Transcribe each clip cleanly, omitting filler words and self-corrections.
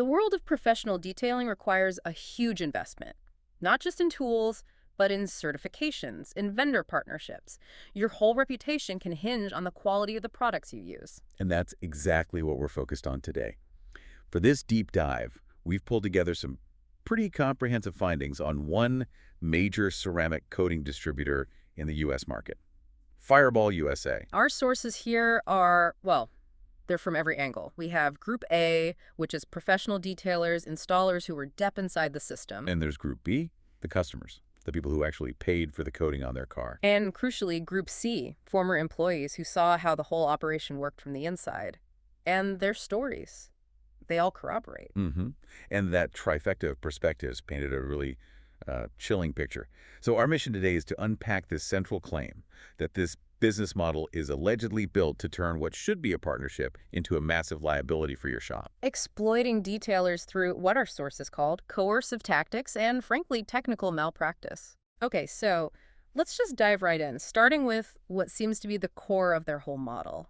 The world of professional detailing requires a huge investment, not just in tools, but in certifications, in vendor partnerships. Your whole reputation can hinge on the quality of the products you use. And that's exactly what we're focused on today. For this deep dive, we've pulled together some pretty comprehensive findings on one major ceramic coating distributor in the U.S. market, Fireball USA. Our sources here are, well, they're from every angle. We have Group A, which is professional detailers, installers who were deep inside the system. And there's Group B, the customers, the people who actually paid for the coating on their car. And crucially, Group C, former employees who saw how the whole operation worked from the inside. And their stories. They all corroborate. And that trifecta of perspectives painted a really chilling picture. So our mission today is to unpack this central claim that this business model is allegedly built to turn what should be a partnership into a massive liability for your shop. Exploiting detailers through what our sources called coercive tactics and, frankly, technical malpractice. Okay, so let's just dive right in, starting with what seems to be the core of their whole model.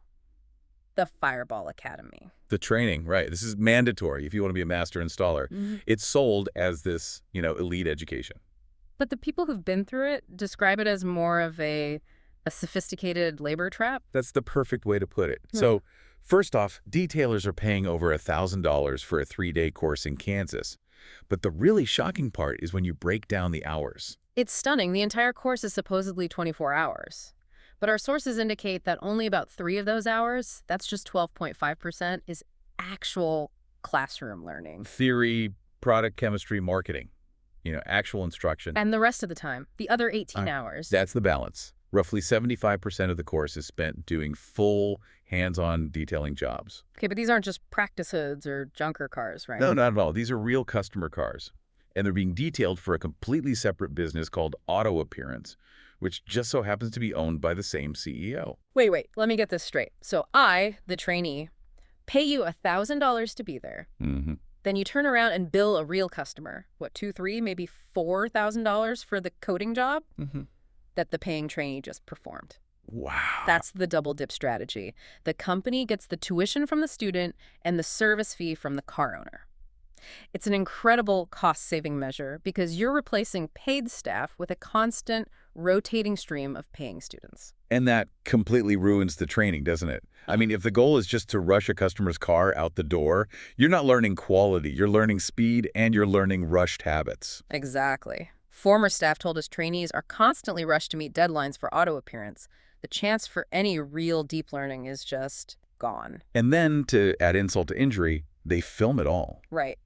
The Fireball Academy. The training, right. This is mandatory if you want to be a master installer. It's sold as this, elite education. But the people who've been through it describe it as more of a sophisticated labor trap? That's the perfect way to put it. So, first off, detailers are paying over $1,000 for a 3-day course in Kansas. But the really shocking part is when you break down the hours. It's stunning. The entire course is supposedly 24 hours. But our sources indicate that only about 3 of those hours, that's just 12.5%, is actual classroom learning. Theory, product chemistry, marketing, actual instruction. And the rest of the time, the other 18 hours. That's the balance. Roughly 75% of the course is spent doing full hands-on detailing jobs. Okay, but these aren't just practice hoods or junker cars, right? No, not at all. These are real customer cars. And they're being detailed for a completely separate business called Auto Appearance, which just so happens to be owned by the same CEO. Wait, let me get this straight. So I, the trainee, pay you $1,000 to be there. Then you turn around and bill a real customer, what, $2,000, $3,000, maybe $4,000 for the coating job that the paying trainee just performed. Wow. That's the double dip strategy. The company gets the tuition from the student and the service fee from the car owner. It's an incredible cost-saving measure because you're replacing paid staff with a constant, rotating stream of paying students. And that completely ruins the training, doesn't it? I mean, if the goal is just to rush a customer's car out the door, you're not learning quality, you're learning speed, and you're learning rushed habits. Exactly. Former staff told us trainees are constantly rushed to meet deadlines for auto appearance. The chance for any real deep learning is just gone. And then, to add insult to injury, they film it all. Right.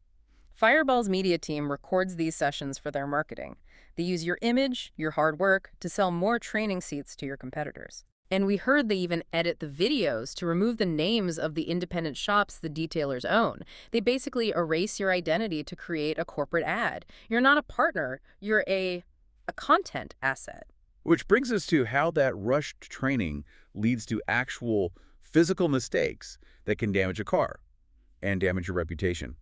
Fireball's media team records these sessions for their marketing. They use your image, your hard work, to sell more training seats to your competitors. And we heard they even edit the videos to remove the names of the independent shops the detailers own. They basically erase your identity to create a corporate ad. You're not a partner, you're a content asset. Which brings us to how that rushed training leads to actual physical mistakes that can damage a car and damage your reputation.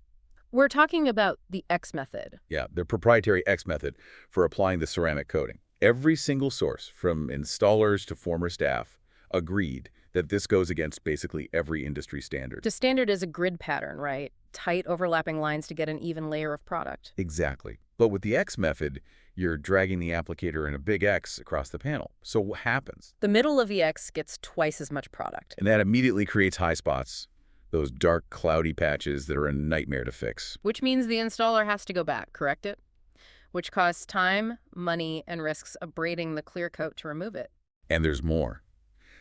We're talking about the X method. Yeah, the proprietary X method for applying the ceramic coating. Every single source, from installers to former staff, agreed that this goes against basically every industry standard. The standard is a grid pattern, right? Tight overlapping lines to get an even layer of product. Exactly. But with the X method, you're dragging the applicator in a big X across the panel. So what happens? The middle of the X gets twice as much product. And that immediately creates high spots, those dark, cloudy patches that are a nightmare to fix. Which means the installer has to go back, correct it? Which costs time, money, and risks abrading the clear coat to remove it. And there's more.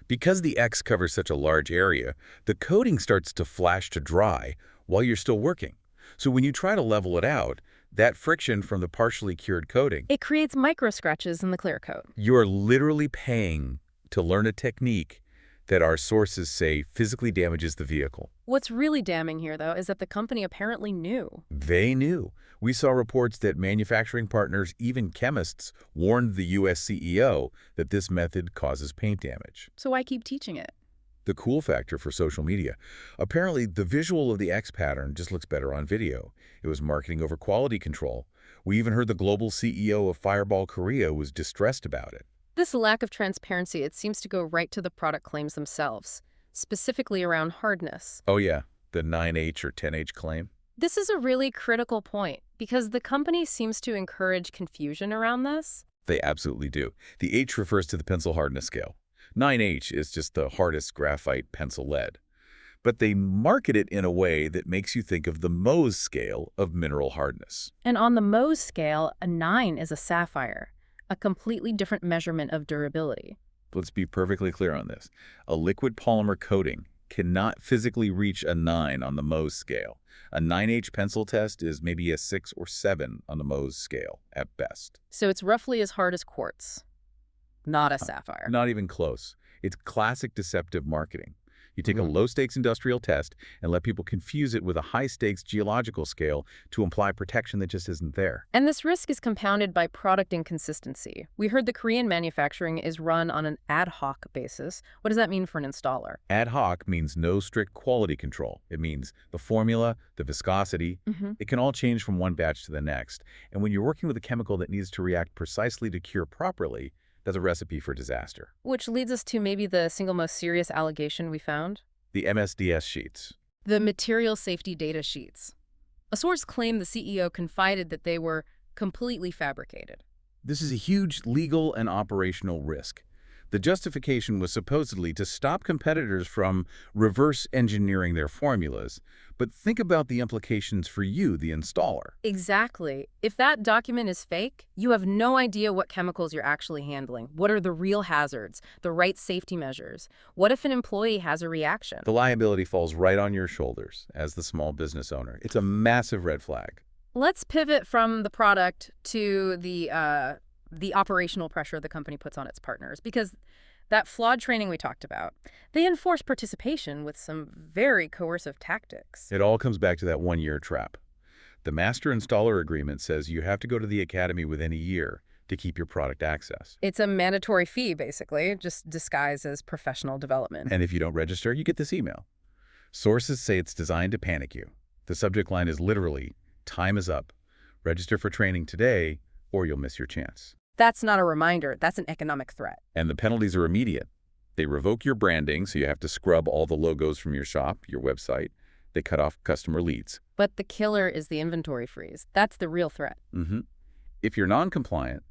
Because the X covers such a large area, the coating starts to flash to dry while you're still working. So when you try to level it out, that friction from the partially cured coating, it creates micro scratches in the clear coat. You're literally paying to learn a technique that our sources say physically damages the vehicle. What's really damning here, though, is that the company apparently knew. They knew. We saw reports that manufacturing partners, even chemists, warned the U.S. CEO that this method causes paint damage. So why keep teaching it? The cool factor for social media. Apparently, the visual of the X pattern just looks better on video. It was marketing over quality control. We even heard the global CEO of Fireball Korea was distressed about it. This lack of transparency, it seems to go right to the product claims themselves, specifically around hardness. Oh yeah, the 9H or 10H claim. This is a really critical point because the company seems to encourage confusion around this. They absolutely do. The H refers to the pencil hardness scale. 9H is just the hardest graphite pencil lead. But they market it in a way that makes you think of the Mohs scale of mineral hardness. And on the Mohs scale, a 9 is a sapphire, a completely different measurement of durability. Let's be perfectly clear on this. A liquid polymer coating cannot physically reach a 9 on the Mohs scale. A 9H pencil test is maybe a 6 or 7 on the Mohs scale at best. So it's roughly as hard as quartz, not a sapphire. Not even close. It's classic deceptive marketing. You take a Mhm. low-stakes industrial test and let people confuse it with a high-stakes geological scale to imply protection that just isn't there. And this risk is compounded by product inconsistency. We heard the Korean manufacturing is run on an ad hoc basis. What does that mean for an installer? Ad hoc means no strict quality control. It means the formula, the viscosity, it can all change from one batch to the next. And when you're working with a chemical that needs to react precisely to cure properly, that's a recipe for disaster. Which leads us to maybe the single most serious allegation we found. The MSDS sheets. The material safety data sheets. A source claimed the CEO confided that they were completely fabricated. This is a huge legal and operational risk. The justification was supposedly to stop competitors from reverse engineering their formulas, but think about the implications for you, the installer. Exactly. If that document is fake, you have no idea what chemicals you're actually handling. What are the real hazards, the right safety measures? What if an employee has a reaction? The liability falls right on your shoulders as the small business owner. It's a massive red flag. Let's pivot from the product to the operational pressure the company puts on its partners, because that flawed training we talked about, they enforce participation with some very coercive tactics. It all comes back to that one-year trap. The master installer agreement says you have to go to the academy within a year to keep your product access. It's a mandatory fee, basically, just disguised as professional development. And if you don't register, you get this email. Sources say it's designed to panic you. The subject line is literally, "Time is up. Register for training today, or you'll miss your chance." That's not a reminder. That's an economic threat. And the penalties are immediate. They revoke your branding, so you have to scrub all the logos from your shop, your website. They cut off customer leads. But the killer is the inventory freeze. That's the real threat. If you're non-compliant,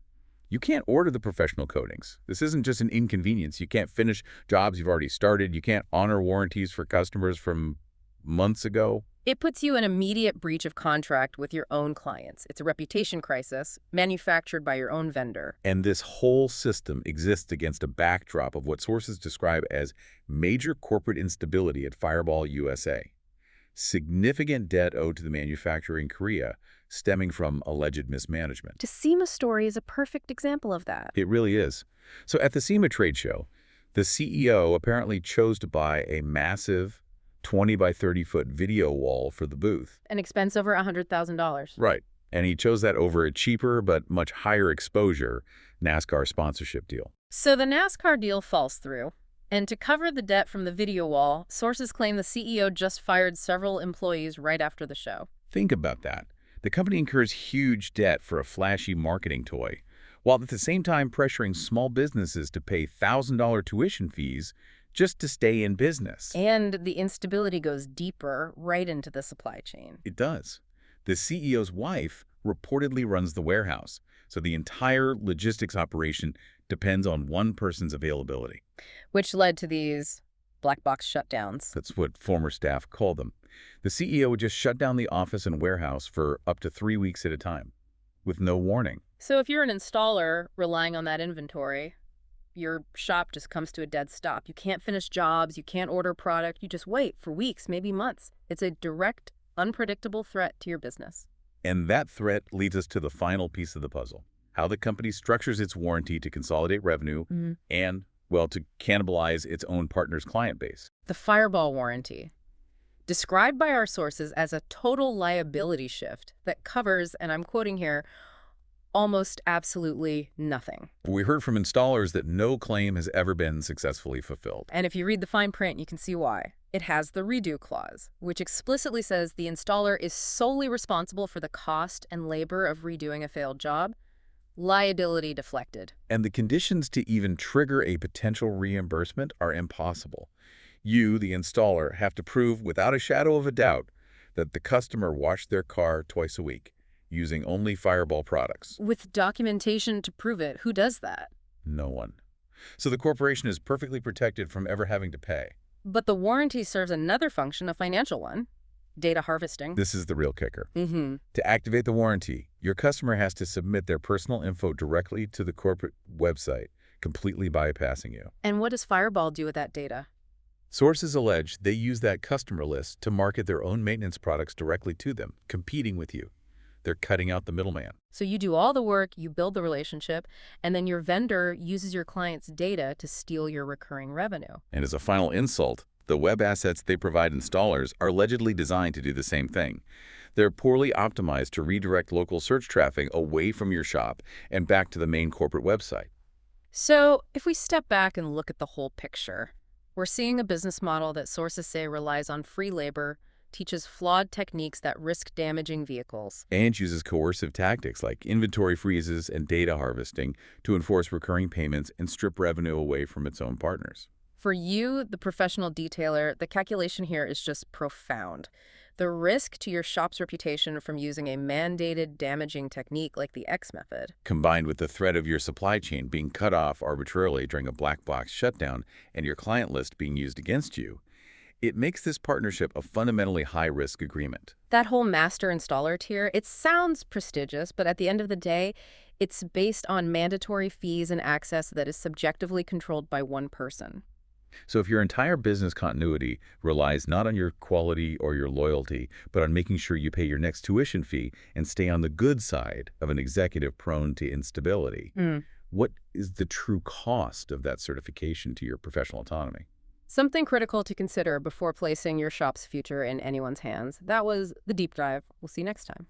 you can't order the professional coatings. This isn't just an inconvenience. You can't finish jobs you've already started. You can't honor warranties for customers from months ago. It puts you in immediate breach of contract with your own clients. It's a reputation crisis manufactured by your own vendor. And this whole system exists against a backdrop of what sources describe as major corporate instability at Fireball USA. Significant debt owed to the manufacturer in Korea stemming from alleged mismanagement. Decima story is a perfect example of that. It really is. So at the SEMA trade show, the CEO apparently chose to buy a massive 20 by 30-foot video wall for the booth. An expense over $100,000. Right. And he chose that over a cheaper but much higher exposure NASCAR sponsorship deal. So the NASCAR deal falls through. And to cover the debt from the video wall, sources claim the CEO just fired several employees right after the show. Think about that. The company incurs huge debt for a flashy marketing toy, while at the same time pressuring small businesses to pay $1,000 tuition fees just to stay in business. And the instability goes deeper right into the supply chain. It does. The CEO's wife reportedly runs the warehouse, so the entire logistics operation depends on one person's availability. Which led to these black box shutdowns. That's what former staff call them. The CEO would just shut down the office and warehouse for up to 3 weeks at a time, with no warning. So if you're an installer relying on that inventory, your shop just comes to a dead stop. You can't finish jobs, you can't order product, you just wait for weeks, maybe months. It's a direct, unpredictable threat to your business. And that threat leads us to the final piece of the puzzle, how the company structures its warranty to consolidate revenue and, well, to cannibalize its own partner's client base. The Fireball warranty, described by our sources as a total liability shift that covers, and I'm quoting here, almost absolutely nothing. We heard from installers that no claim has ever been successfully fulfilled. And if you read the fine print, you can see why. It has the redo clause, which explicitly says the installer is solely responsible for the cost and labor of redoing a failed job. Liability deflected. And the conditions to even trigger a potential reimbursement are impossible. You, the installer, have to prove without a shadow of a doubt that the customer washed their car twice a week, using only Fireball products. With documentation to prove it, who does that? No one. So the corporation is perfectly protected from ever having to pay. But the warranty serves another function, a financial one: data harvesting. This is the real kicker. Mm-hmm. To activate the warranty, your customer has to submit their personal info directly to the corporate website, completely bypassing you. And what does Fireball do with that data? Sources allege they use that customer list to market their own maintenance products directly to them, competing with you. They're cutting out the middleman. So you do all the work, you build the relationship, and then your vendor uses your client's data to steal your recurring revenue. And as a final insult, the web assets they provide installers are allegedly designed to do the same thing. They're poorly optimized to redirect local search traffic away from your shop and back to the main corporate website. So if we step back and look at the whole picture, we're seeing a business model that sources say relies on free labor, teaches flawed techniques that risk damaging vehicles, And uses coercive tactics like inventory freezes and data harvesting to enforce recurring payments and strip revenue away from its own partners. For you, the professional detailer, the calculation here is just profound. The risk to your shop's reputation from using a mandated damaging technique like the X method. Combined with the threat of your supply chain being cut off arbitrarily during a black box shutdown and your client list being used against you, it makes this partnership a fundamentally high-risk agreement. That whole master installer tier, it sounds prestigious, but at the end of the day, it's based on mandatory fees and access that is subjectively controlled by one person. So if your entire business continuity relies not on your quality or your loyalty, but on making sure you pay your next tuition fee and stay on the good side of an executive prone to instability, what is the true cost of that certification to your professional autonomy? Something critical to consider before placing your shop's future in anyone's hands. That was the deep dive. We'll see you next time.